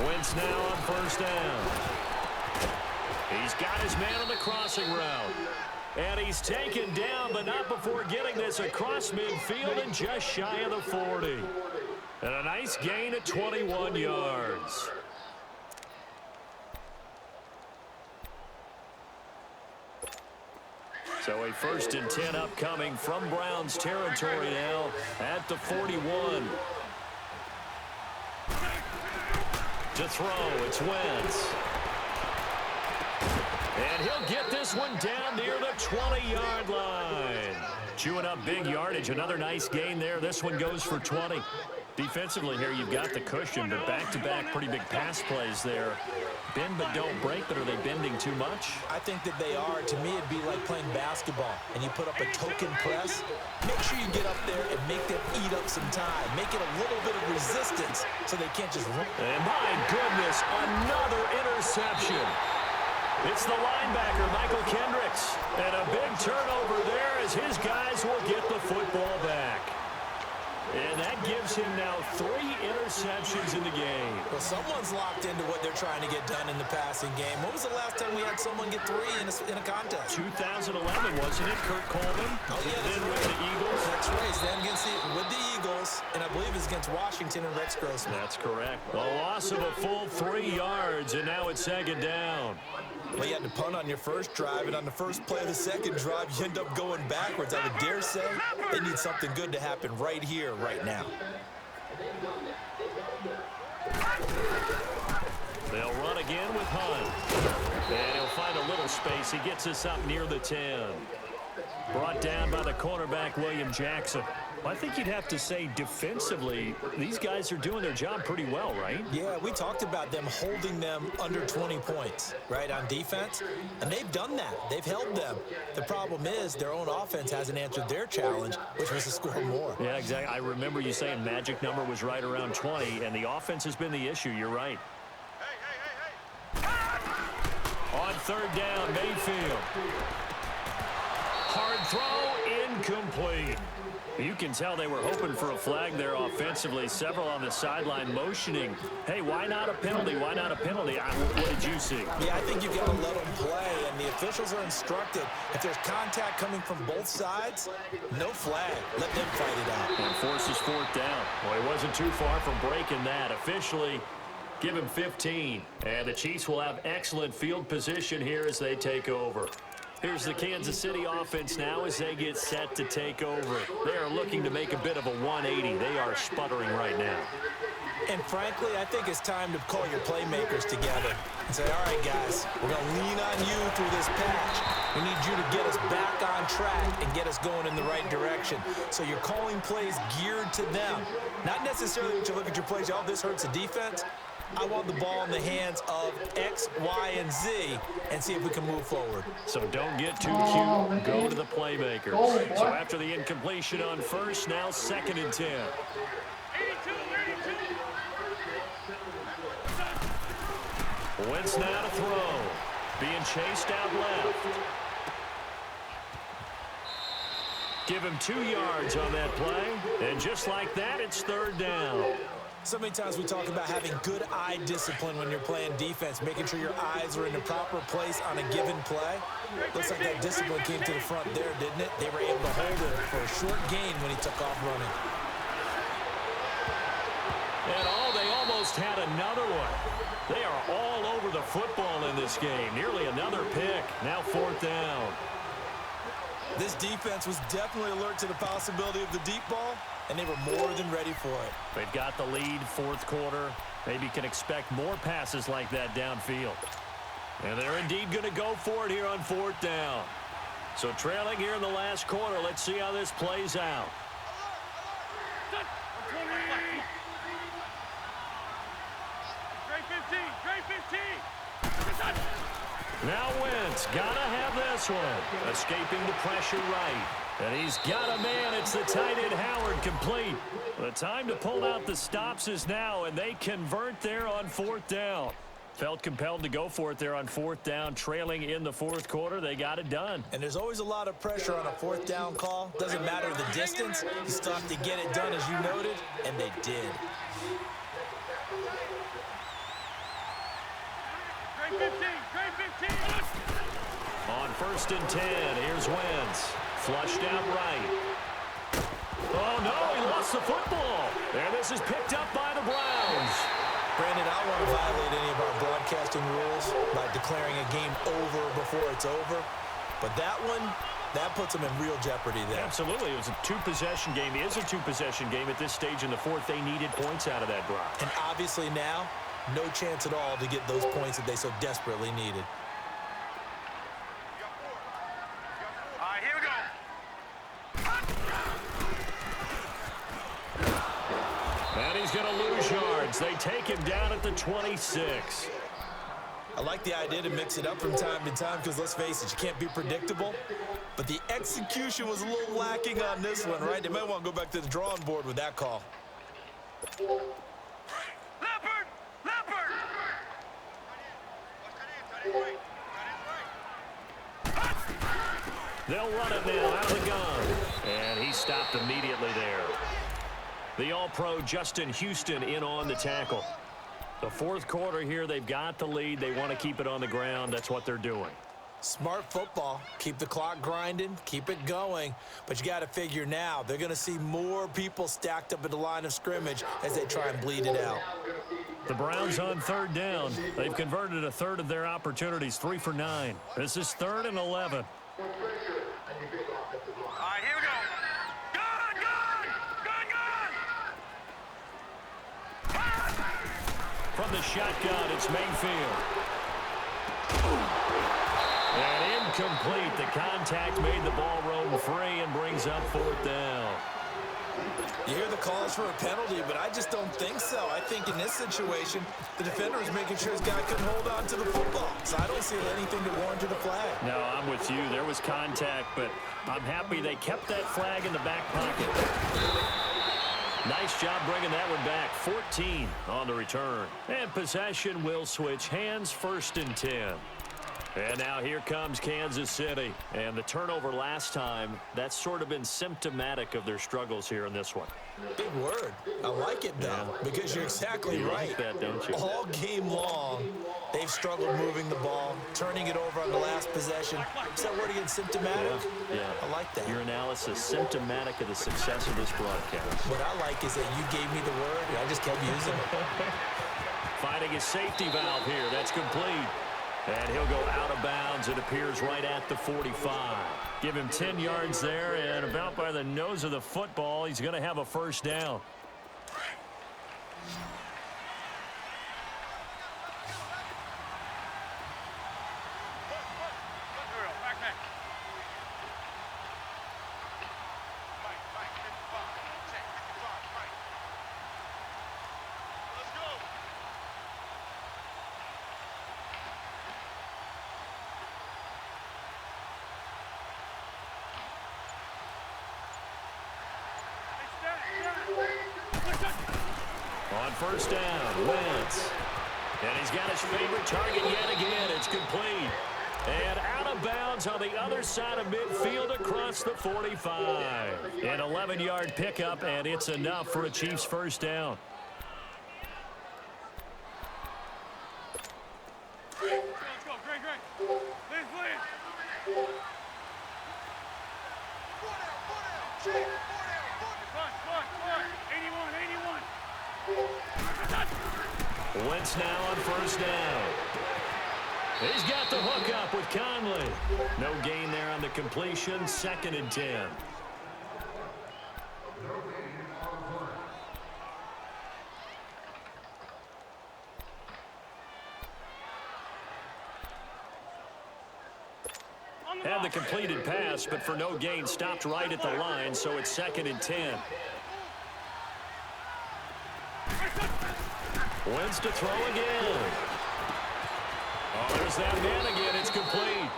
Wentz now on 1st down. He's got his man on the crossing route. And he's taken down, but not before getting this across midfield and just shy of the 40. And a nice gain at 21 yards. So a 1st and 10 upcoming from Browns territory now at the 41. To throw, it's Wentz. And he'll get this one down near the 20-yard line. Chewing up big yardage. Another nice gain there. This one goes for 20. Defensively here, you've got the cushion, but back-to-back pretty big pass plays there. Bend but don't break, but are they bending too much? I think that they are. To me, it'd be like playing basketball, and you put up a token press. Make sure you get up there and make them eat up some time. Make it a little bit of resistance so they can't just run. And my goodness, another interception. It's the linebacker, Michael Kendricks. And a big turnover there as his guys will get the football back. And that gives him now 3 interceptions in the game. Well, someone's locked into what they're trying to get done in the passing game. When was the last time we had someone get 3 in a contest? 2011, wasn't it? Kurt Coleman. Oh, yeah. Then with the Eagles. That's right. It's them with the Eagles. And I believe it's against Washington and Rex Grossman. That's correct. A loss of a full 3 yards, and now it's 2nd down. Well, you had to punt on your first drive, and on the first play of the second drive, you end up going backwards. I would dare say they need something good to happen right here, right now. again with Hunt. And he'll find a little space. He gets us up near the 10. Brought down by the cornerback, William Jackson. I think you'd have to say defensively, these guys are doing their job pretty well, right? Yeah, we talked about them holding them under 20 points, right, on defense. And they've done that. They've held them. The problem is their own offense hasn't answered their challenge, which was to score more. Yeah, exactly. I remember you saying magic number was right around 20, and the offense has been the issue. You're right. On third down, Mayfield. Hard throw, incomplete. You can tell they were hoping for a flag there offensively. Several on the sideline motioning. Hey, why not a penalty? Why not a penalty? What did you see? Yeah, I think you've got to let them play, and the officials are instructed. If there's contact coming from both sides, no flag. Let them fight it out. And forces fourth down. Well, he wasn't too far from breaking that. Officially, give him 15. And the Chiefs will have excellent field position here as they take over. Here's the Kansas City offense now as they get set to take over. They are looking to make a bit of a 180. They are sputtering right now. And frankly, I think it's time to call your playmakers together and say, all right, guys, we're going to lean on you through this patch. We need you to get us back on track and get us going in the right direction. So you're calling plays geared to them. Not necessarily that you look at your plays, oh, this hurts the defense. I want the ball in the hands of X, Y, and Z and see if we can move forward. So don't get too cute. Go to the playmakers. So after the incompletion on first, now 2nd and 10. 82, 82. Wentz now to throw. Being chased out left. Give him 2 yards on that play. And just like that, it's third down. So many times we talk about having good eye discipline when you're playing defense, making sure your eyes are in the proper place on a given play. Looks like that discipline came to the front there, didn't it? They were able to hold it for a short gain when he took off running. And they almost had another one. They are all over the football in this game. Nearly another pick. Now 4th down. This defense was definitely alert to the possibility of the deep ball, and they were more than ready for it. They've got the lead, 4th quarter. Maybe can expect more passes like that downfield. And they're indeed going to go for it here on 4th down. So trailing here in the last quarter, let's see how this plays out. Now Wentz, gotta have this one. Escaping the pressure right. And he's got a man. It's the tight end Howard, complete. The time to pull out the stops is now, and they convert there on 4th down. Felt compelled to go for it there on 4th down, trailing in the 4th quarter. They got it done. And there's always a lot of pressure on a 4th down call. Doesn't matter the distance. You still have to get it done, as you noted, and they did. On 1st and 10, here's Wentz. Flushed out right. Oh, no, he lost the football. And this is picked up by the Browns. Brandon, I don't want to violate any of our broadcasting rules by declaring a game over before it's over. But that one, that puts them in real jeopardy there. Absolutely. It was a 2-possession game. It is a 2-possession game at this stage in the 4th. They needed points out of that drive. And obviously now, no chance at all to get those points that they so desperately needed. All right, here we go. And he's going to lose yards. They take him down at the 26. I like the idea to mix it up from time to time because, let's face it, you can't be predictable. But the execution was a little lacking on this one, right? They might want to go back to the drawing board with that call. They'll run it now out of the gun. And he stopped immediately there. The All-Pro Justin Houston in on the tackle. The 4th quarter here, they've got the lead. They want to keep it on the ground. That's what they're doing. Smart football. Keep the clock grinding. Keep it going. But you got to figure now, they're going to see more people stacked up at the line of scrimmage as they try and bleed it out. The Browns on 3rd down. They've converted a third of their opportunities, 3 for 9. This is 3rd and 11. All right, here we go. Gun! From the shotgun, it's Mayfield. And incomplete. The contact made the ball roam free and brings up fourth down. You hear the calls for a penalty, but I just don't think so. I think in this situation, the defender was making sure his guy couldn't hold on to the football. So I don't see anything to warrant a flag. No, I'm with you. There was contact, but I'm happy they kept that flag in the back pocket. Nice job bringing that one back. 14 on the return. And possession will switch hands, 1st and 10. And now here comes Kansas City. And the turnover last time, that's sort of been symptomatic of their struggles here in this one. Big word. I like it, though, because you're exactly right. Like that, don't you? All game long, they've struggled moving the ball, turning it over on the last possession. Is that word again, symptomatic? Yeah. I like that. Your analysis, symptomatic of the success of this broadcast. What I like is that you gave me the word, and I just kept using it. Finding a safety valve here. That's complete. And he'll go out of bounds. It appears right at the 45. Give him 10 yards there, and about by the nose of the football, he's going to have a first down. On first down, Wentz. And he's got his favorite target yet again. It's complete. And out of bounds on the other side of midfield across the 45. An 11-yard pickup, and it's enough for a Chiefs first down. Let's go, Greg. Please. Push. 81. Wentz now on first down. He's got the hook up with Conley. No gain there on the completion. 2nd and 10. Had the completed pass, but for no gain, stopped right at the line, so it's 2nd and 10. Wentz to throw again. Oh, there's that man again. It's complete.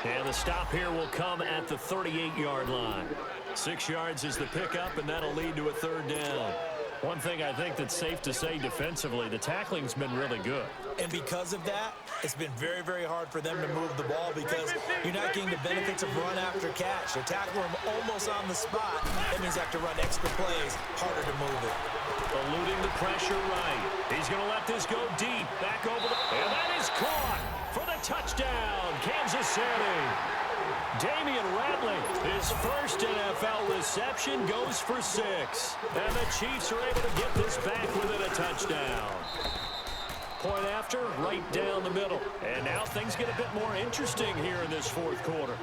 And the stop here will come at the 38-yard line. 6 yards is the pickup, and that'll lead to a 3rd down. One thing I think that's safe to say defensively, the tackling's been really good. And because of that, it's been very, very hard for them to move the ball because you're not getting the benefits of run after catch. They're tackling them almost on the spot. That means they have to run extra plays, harder to move it. Eluding the pressure right. He's going to let this go deep. Back over the... And that is caught for the touchdown, Kansas City. Damian Ratley, his first NFL reception, goes for 6. And the Chiefs are able to get this back within a touchdown. Point after, right down the middle. And now things get a bit more interesting here in this 4th quarter.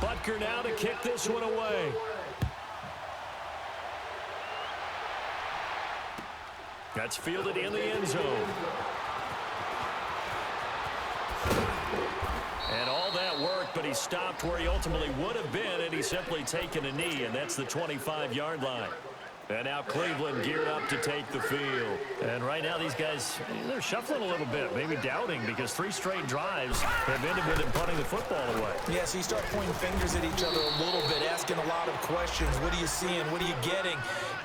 Butker now to kick this one away. That's fielded in the end zone. And all that work, but he stopped where he ultimately would have been, and he's simply taken a knee, and that's the 25-yard line. And now Cleveland geared up to take the field. And right now these guys, they're shuffling a little bit, maybe doubting, because 3 straight drives have ended with him punting the football away. Yeah, so you start pointing fingers at each other a little bit, asking a lot of questions. What are you seeing? What are you getting?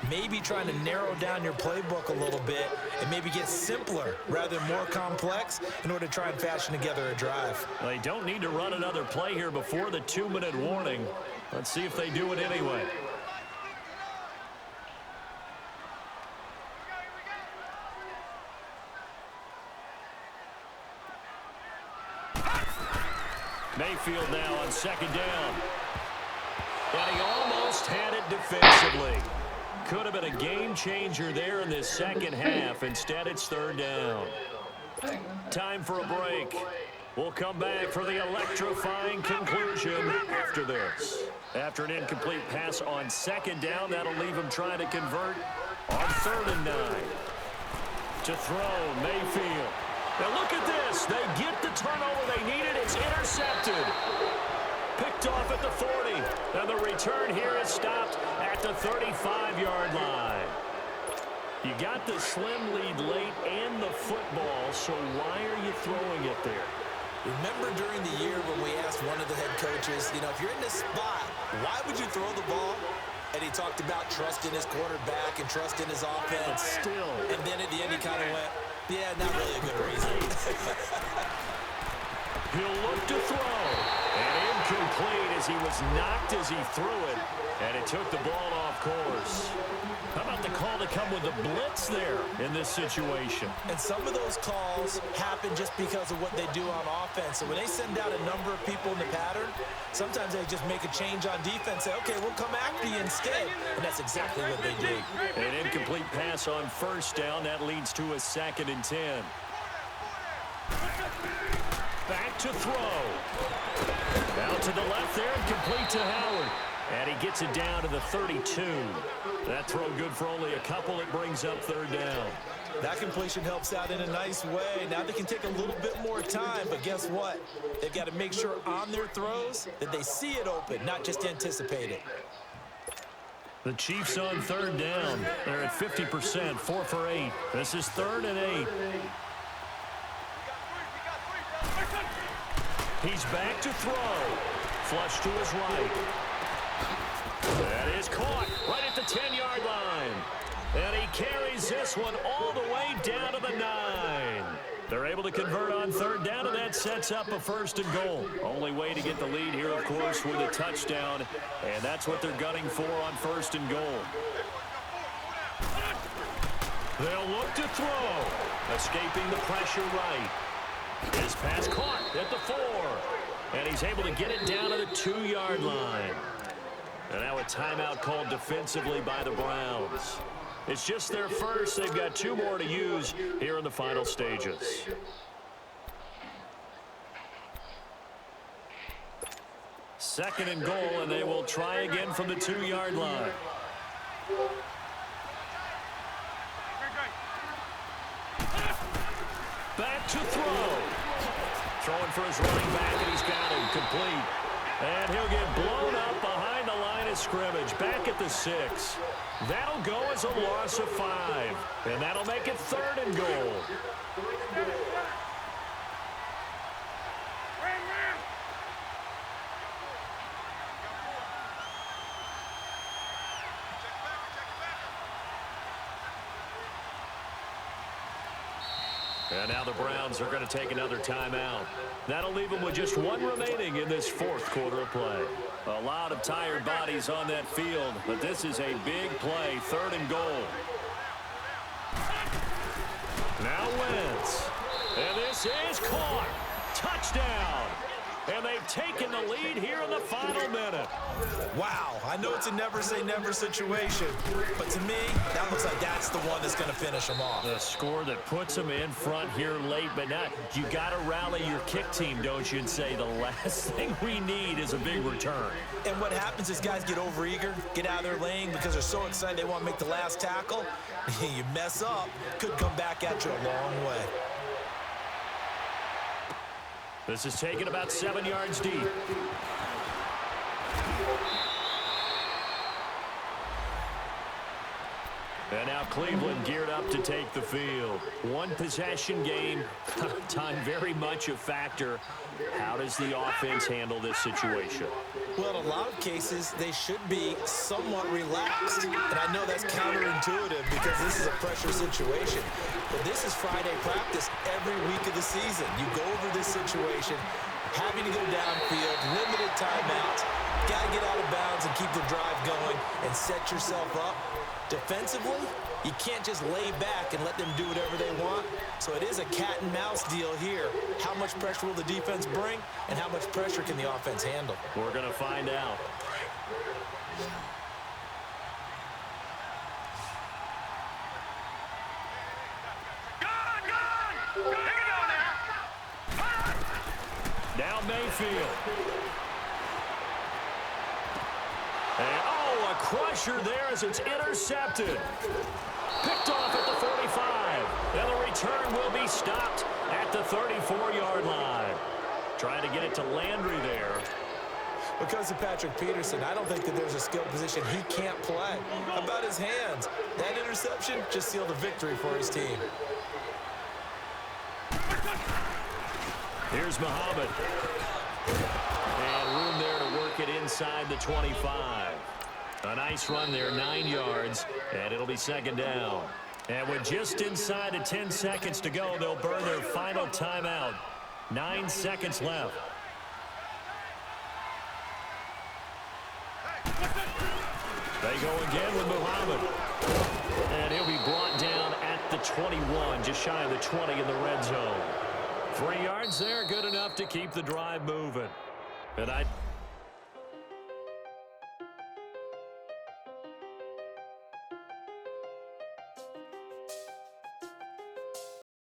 Maybe trying to narrow down your playbook a little bit and maybe get simpler rather than more complex in order to try and fashion together a drive. Well, they don't need to run another play here before the 2-minute warning. Let's see if they do it anyway. Mayfield now on 2nd down. And he almost had it defensively. Could have been a game changer there in this second half. Instead, it's 3rd down. Time for a break. We'll come back for the electrifying conclusion after this. After an incomplete pass on 2nd down, that'll leave him trying to convert on 3rd and 9. To throw, Mayfield. Now look at this. They get the turnover they needed. It's intercepted. Picked off at the 40. And the return here is stopped at the 35-yard line. You got the slim lead late and the football, so why are you throwing it there? Remember during the year when we asked one of the head coaches, if you're in this spot, why would you throw the ball? And he talked about trusting his quarterback and trusting his offense. Still. And then at the end he kind of went, yeah, not really a good reason. He'll look to throw. And incomplete as he was knocked as he threw it. And it took the ball off course. How about the call to come with the blitz there in this situation? And some of those calls happen just because of what they do on offense. So when they send out a number of people in the pattern, sometimes they just make a change on defense. Say, okay, we'll come after you instead. And that's exactly what they did. An incomplete pass on first down. That leads to a 2nd and 10. Back to throw. Out to the left there and complete to Howard. And he gets it down to the 32. That throw good for only a couple. It brings up 3rd down. That completion helps out in a nice way. Now they can take a little bit more time, but guess what? They've got to make sure on their throws that they see it open, not just anticipate it. The Chiefs on 3rd down. They're at 50%, 4 for 8. This is 3rd and 8. He's back to throw. Flush to his right. That is caught right at the 10-yard line. And he carries this one all the way down to the 9. They're able to convert on 3rd down, and that sets up a 1st and goal. Only way to get the lead here, of course, with a touchdown. And that's what they're gunning for on 1st and goal. They'll look to throw. Escaping the pressure right. His pass caught at the 4. And he's able to get it down to the 2-yard line. And now a timeout called defensively by the Browns. It's just their first. They've got 2 more to use here in the final stages. Second and goal, and they will try again from the 2-yard line. Back to throw. Throwing for his running back, and he's got him complete. And he'll get blown up behind the line of scrimmage, back at the 6. That'll go as a loss of 5. And that'll make it 3rd and goal. And now the Browns are going to take another timeout. That'll leave them with just 1 remaining in this 4th quarter of play. A lot of tired bodies on that field, but this is a big play, 3rd and goal. Now Wentz. And this is caught. Touchdown. And they've taken the lead here in the final minute. Wow, I know it's a never-say-never situation, but to me, that looks like that's the one that's going to finish them off. The score that puts them in front here late, but not. You got to rally your kick team, don't you, and say the last thing we need is a big return. And what happens is guys get overeager, get out of their lane because they're so excited they want to make the last tackle. You mess up, could come back at you a long way. This is taken about 7 yards deep. And now Cleveland geared up to take the field. 1 possession game, time very much a factor. How does the offense handle this situation? Well, in a lot of cases, they should be somewhat relaxed. And I know that's counterintuitive because this is a pressure situation. But this is Friday practice every week of the season. You go over this situation, having to go downfield, limited timeouts, got to get out of bounds and keep the drive going and set yourself up. Defensively, you can't just lay back and let them do whatever they want. So it is a cat and mouse deal here. How much pressure will the defense bring, and how much pressure can the offense handle? We're going to find out. Now Mayfield. And, a crusher there as it's intercepted. Picked off at the 45. And the return will be stopped at the 34-yard line. Trying to get it to Landry there. Because of Patrick Peterson, I don't think that there's a skill position he can't play. How about his hands? That interception just sealed a victory for his team. Here's Muhammad. And room there to work it inside the 25. A nice run there, 9 yards, and it'll be second down. And with just inside of 10 seconds to go, they'll burn their final timeout. 9 seconds left. They go again with Muhammad. And he'll be brought down at the 21, just shy of the 20 in the red zone. 3 yards there, good enough to keep the drive moving. And